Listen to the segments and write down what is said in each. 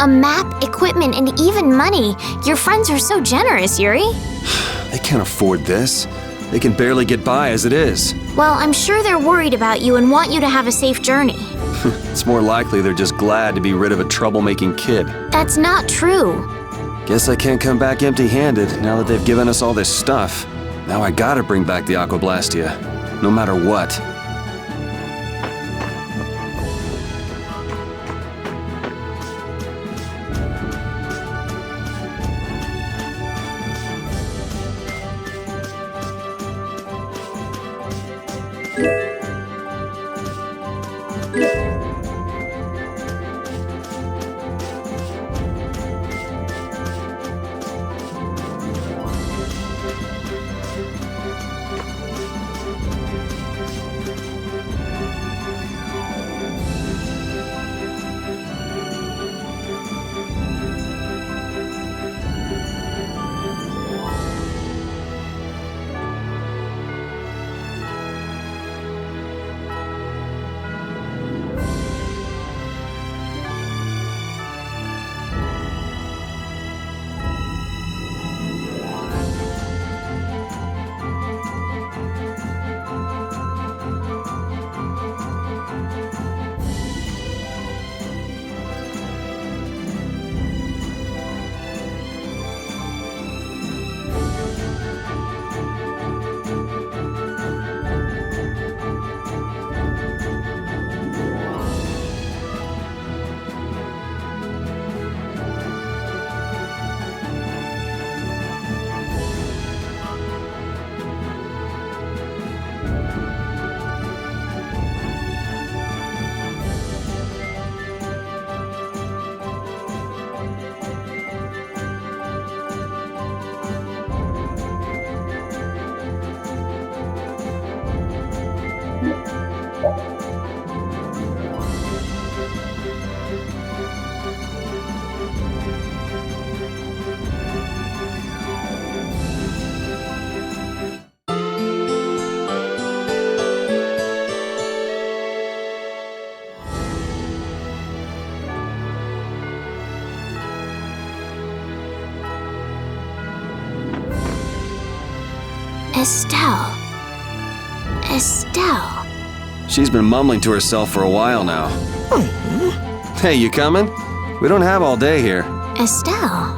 A map, equipment, and even money. Your friends are so generous, Yuri. They can't afford this. They can barely get by as it is. Well, I'm sure they're worried about you and want you to have a safe journey. It's more likely they're just glad to be rid of a troublemaking kid. That's not true. Guess I can't come back empty-handed now that they've given us all this stuff. Now I gotta bring back the Aquablastia, no matter what. Estelle. Estelle. She's been mumbling to herself for a while now. Hey, you coming? We don't have all day here. Estelle.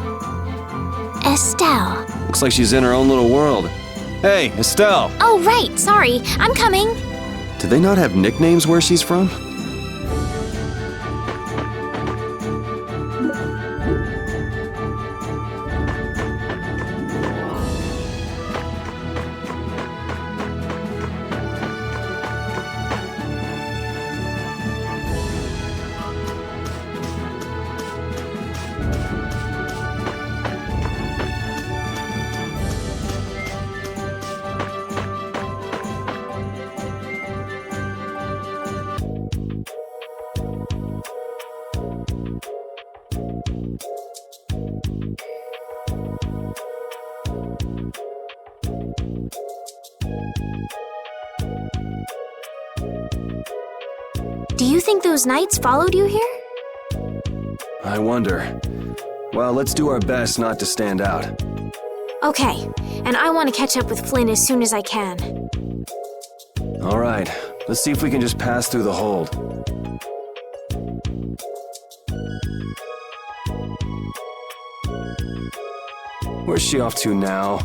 Estelle. Looks like she's in her own little world. Hey, Estelle! Oh, right, sorry. I'm coming. Do they not have nicknames where she's from? Do you think those knights followed you here? I wonder. Well, let's do our best not to stand out. Okay, and I want to catch up with Flynn as soon as I can. All right, let's see if we can just pass through the hold. Where's she off to now?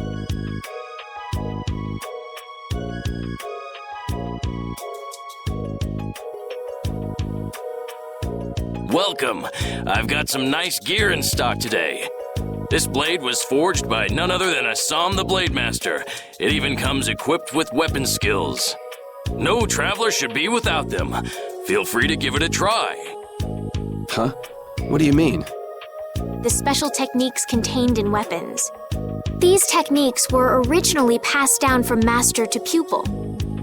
Welcome. I've got some nice gear in stock today. This blade was forged by none other than Assam the Blade Master. It even comes equipped with weapon skills. No traveler should be without them. Feel free to give it a try. Huh? What do you mean? The special techniques contained in weapons. These techniques were originally passed down from master to pupil,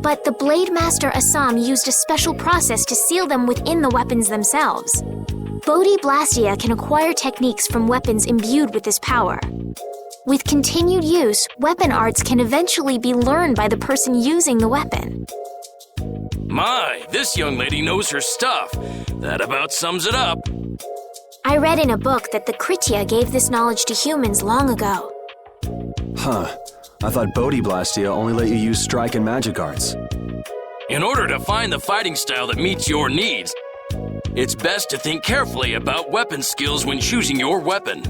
but the Blade Master Assam used a special process to seal them within the weapons themselves. Bodhi Blastia can acquire techniques from weapons imbued with this power. With continued use, weapon arts can eventually be learned by the person using the weapon. My, this young lady knows her stuff. That about sums it up. I read in a book that the Kritia gave this knowledge to humans long ago. Huh. I thought Bodhi Blastia only let you use strike and magic arts. In order to find the fighting style that meets your needs, it's best to think carefully about weapon skills when choosing your weapon.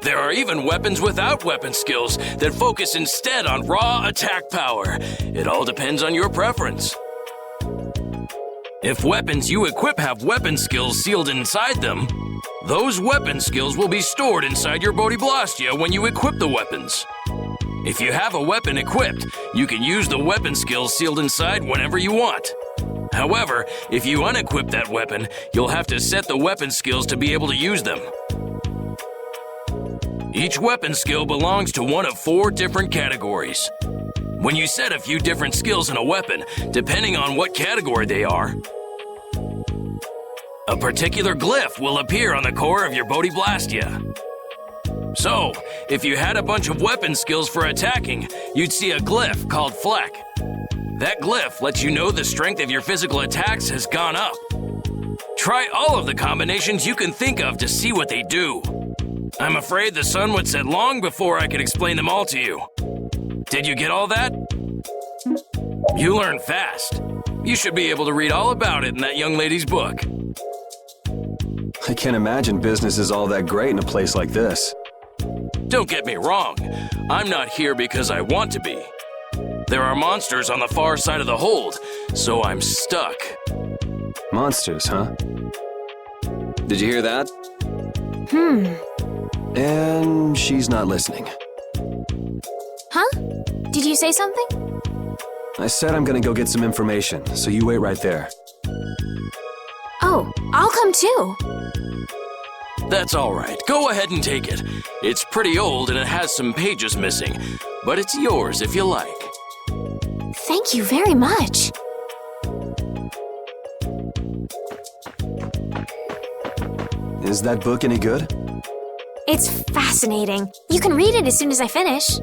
There are even weapons without weapon skills that focus instead on raw attack power. It all depends on your preference. If weapons you equip have weapon skills sealed inside them, those weapon skills will be stored inside your Bodhi Blastia when you equip the weapons. If you have a weapon equipped, you can use the weapon skills sealed inside whenever you want. However, if you unequip that weapon, you'll have to set the weapon skills to be able to use them. Each weapon skill belongs to one of 4 different categories. When you set a few different skills in a weapon, depending on what category they are, a particular glyph will appear on the core of your Bodhi Blastia. So, if you had a bunch of weapon skills for attacking, you'd see a glyph called Fleck. That glyph lets you know the strength of your physical attacks has gone up. Try all of the combinations you can think of to see what they do. I'm afraid the sun would set long before I could explain them all to you. Did you get all that? You learn fast. You should be able to read all about it in that young lady's book. I can't imagine business is all that great in a place like this. Don't get me wrong. I'm not here because I want to be. There are monsters on the far side of the hold, so I'm stuck. Monsters, huh? Did you hear that? And she's not listening. Huh? Did you say something? I said I'm gonna go get some information, so you wait right there. Oh, I'll come too. That's all right. Go ahead and take it. It's pretty old and it has some pages missing, but it's yours if you like. Thank you very much. Is that book any good? It's fascinating. You can read it as soon as I finish.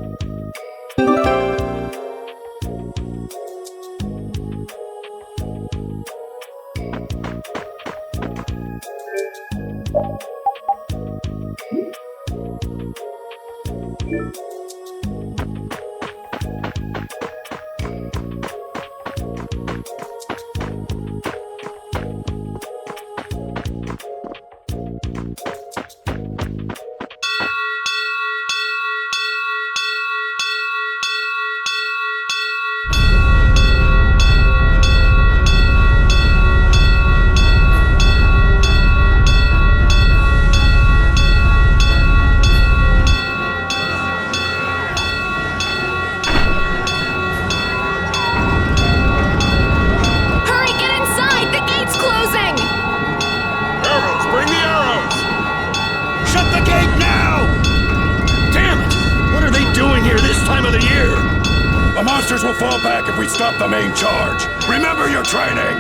will fall back if we stop the main charge. Remember your training!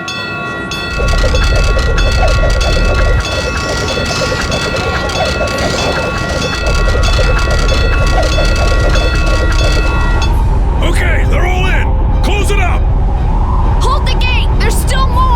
Okay, they're all in! Close it up! Hold the gate! There's still more!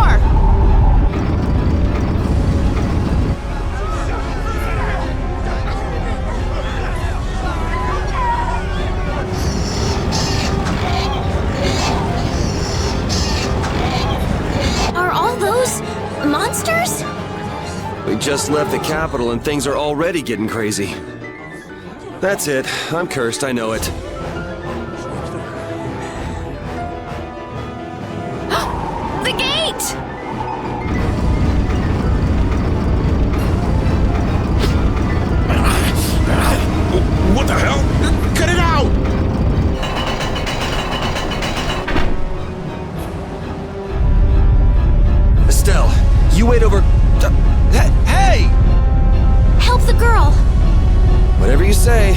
Are all those monsters? We just left the capital and things are already getting crazy. That's it. I'm cursed, I know it. The gate! What the hell? Cut it out! Estelle, you wait over... Hey! Help the girl! Whatever you say.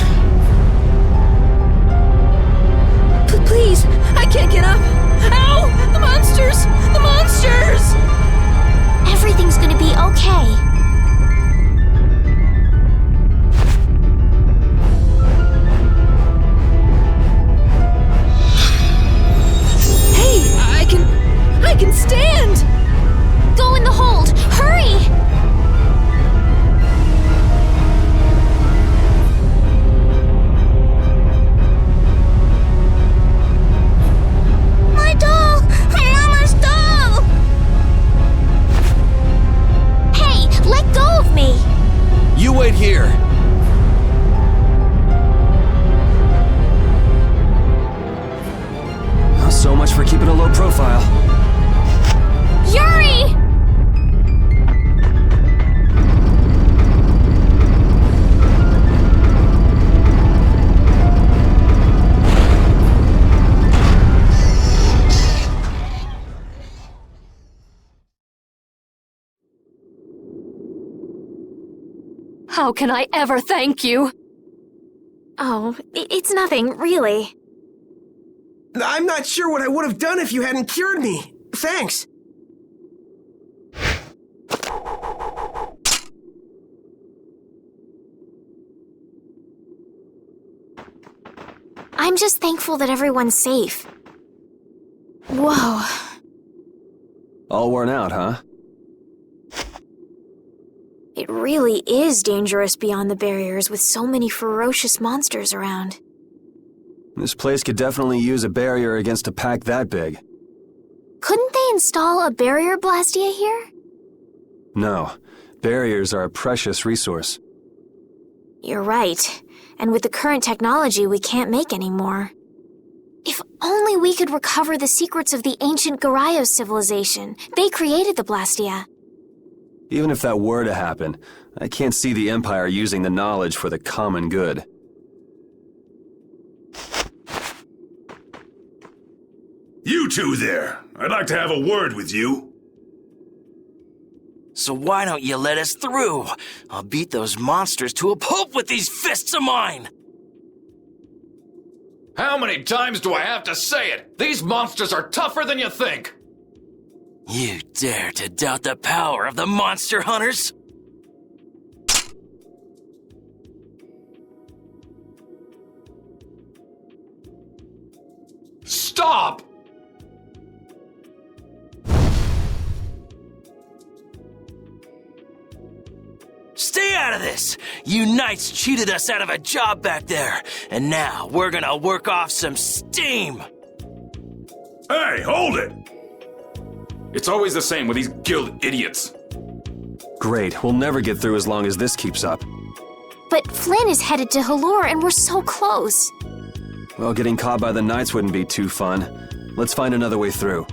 How can I ever thank you? Oh, it's nothing, really. I'm not sure what I would have done if you hadn't cured me. Thanks. I'm just thankful that everyone's safe. Whoa. All worn out, huh? It really is dangerous beyond the barriers with so many ferocious monsters around. This place could definitely use a barrier against a pack that big. Couldn't they install a barrier blastia here? No. Barriers are a precious resource. You're right. And with the current technology, we can't make any more. If only we could recover the secrets of the ancient Garayos civilization. They created the blastia. Even if that were to happen, I can't see the Empire using the knowledge for the common good. You two there. I'd like to have a word with you. So why don't you let us through? I'll beat those monsters to a pulp with these fists of mine! How many times do I have to say it? These monsters are tougher than you think! You dare to doubt the power of the monster hunters? Stop! Stay out of this! You knights cheated us out of a job back there, and now we're gonna work off some steam! Hey, hold it! It's always the same with these guild idiots. Great, we'll never get through as long as this keeps up. But Flynn is headed to Halor and we're so close. Well, getting caught by the Knights wouldn't be too fun. Let's find another way through.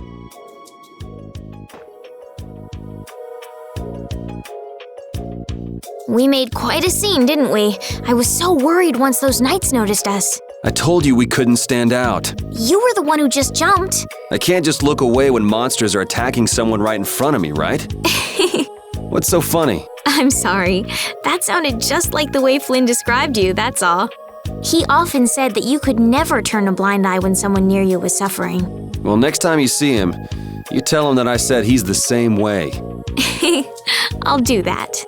We made quite a scene, didn't we? I was so worried once those Knights noticed us. I told you we couldn't stand out. You were the one who just jumped. I can't just look away when monsters are attacking someone right in front of me, right? What's so funny? I'm sorry. That sounded just like the way Flynn described you, that's all. He often said that you could never turn a blind eye when someone near you was suffering. Well, next time you see him, you tell him that I said he's the same way. I'll do that.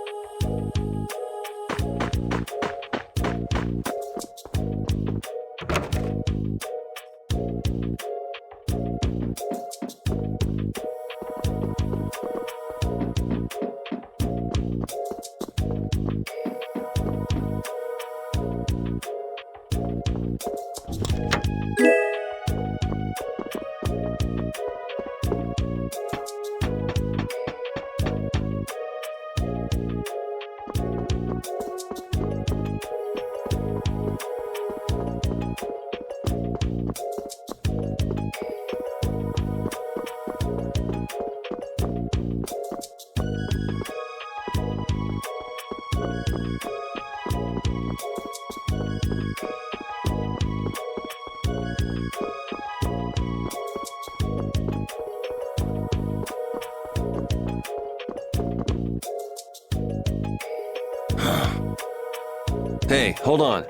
Hey, hold on.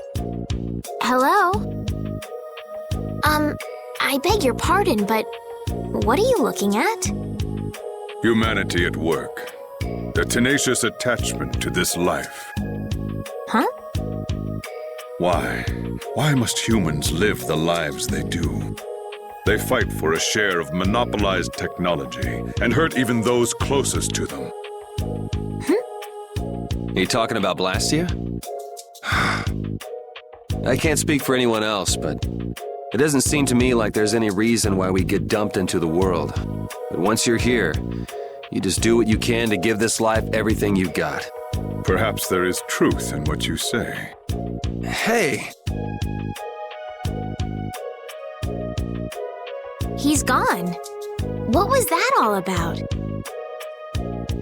Hello? I beg your pardon, but what are you looking at? Humanity at work. Their tenacious attachment to this life. Huh? Why? Why must humans live the lives they do? They fight for a share of monopolized technology and hurt even those closest to them. Are you talking about Blastia? I can't speak for anyone else, but it doesn't seem to me like there's any reason why we get dumped into the world. But once you're here, you just do what you can to give this life everything you've got. Perhaps there is truth in what you say. Hey! He's gone. What was that all about?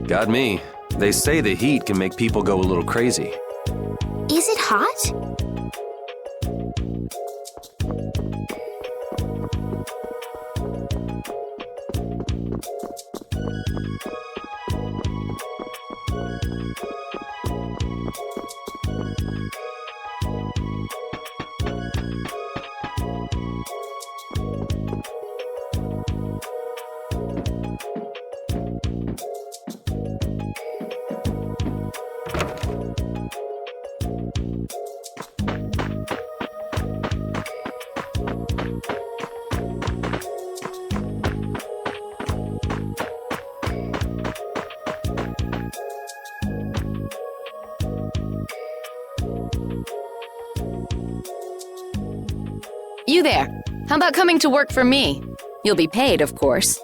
Got me. They say the heat can make people go a little crazy. Is it hot? You there. How about coming to work for me? You'll be paid, of course.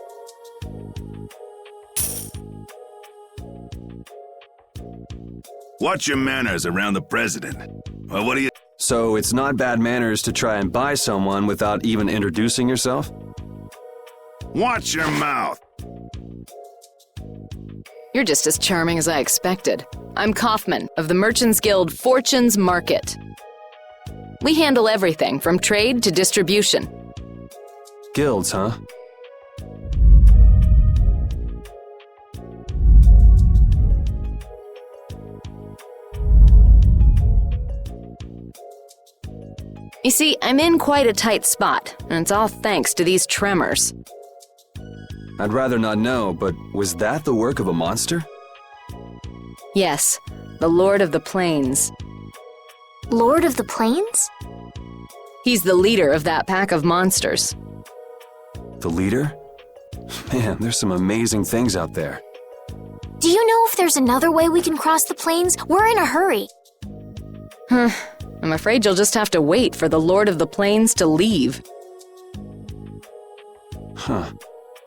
Watch your manners around the president. Well, what do you... So it's not bad manners to try and buy someone without even introducing yourself? Watch your mouth! You're just as charming as I expected. I'm Kaufman of the Merchants Guild Fortune's Market. We handle everything from trade to distribution. Guilds, huh? You see, I'm in quite a tight spot, and it's all thanks to these tremors. I'd rather not know, but was that the work of a monster? Yes, the Lord of the Plains. Lord of the Plains? He's the leader of that pack of monsters. The leader? Man, there's some amazing things out there. Do you know if there's another way we can cross the plains? We're in a hurry. I'm afraid you'll just have to wait for the Lord of the Plains to leave. Huh.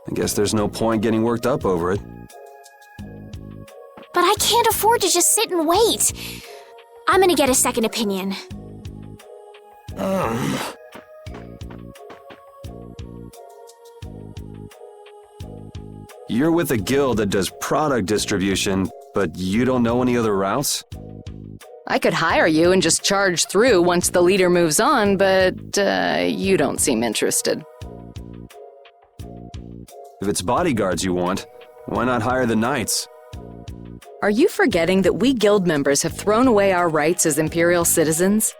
I guess there's no point getting worked up over it. But I can't afford to just sit and wait. I'm gonna get a second opinion. You're with a guild that does product distribution, but you don't know any other routes? I could hire you and just charge through once the leader moves on, but you don't seem interested. If it's bodyguards you want, why not hire the knights? Are you forgetting that we guild members have thrown away our rights as Imperial citizens?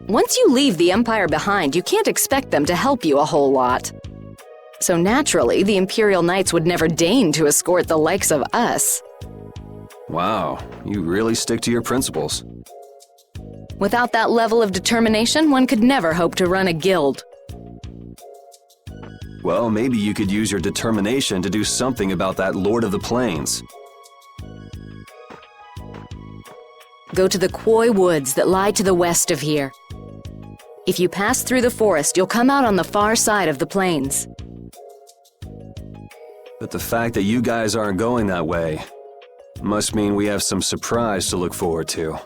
Once you leave the Empire behind, you can't expect them to help you a whole lot. So naturally, the Imperial Knights would never deign to escort the likes of us. Wow, you really stick to your principles. Without that level of determination, one could never hope to run a guild. Well, maybe you could use your determination to do something about that Lord of the Plains. Go to the Koi Woods that lie to the west of here. If you pass through the forest, you'll come out on the far side of the plains. But the fact that you guys aren't going that way must mean we have some surprise to look forward to.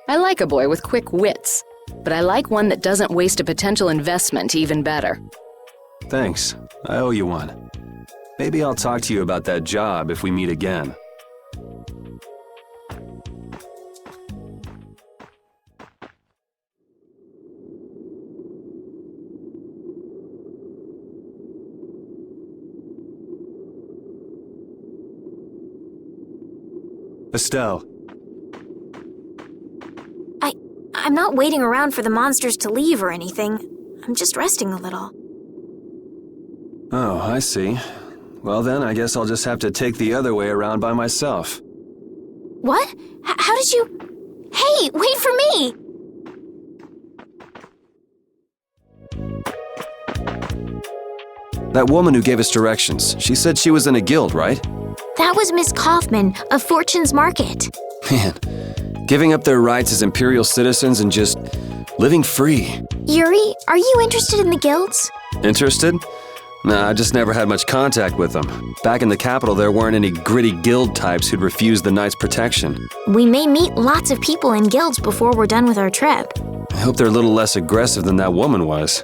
I like a boy with quick wits, but I like one that doesn't waste a potential investment even better. Thanks. I owe you one. Maybe I'll talk to you about that job if we meet again. Estelle. I'm not waiting around for the monsters to leave or anything. I'm just resting a little. Oh, I see. Well then, I guess I'll just have to take the other way around by myself. What? How did you... Hey, wait for me! That woman who gave us directions, she said she was in a guild, right? That was Miss Kaufman of Fortune's Market. Man, giving up their rights as Imperial citizens and just living free. Yuri, are you interested in the guilds? Interested? Nah, I just never had much contact with them. Back in the capital, there weren't any gritty guild types who'd refuse the Knights' protection. We may meet lots of people in guilds before we're done with our trip. I hope they're a little less aggressive than that woman was.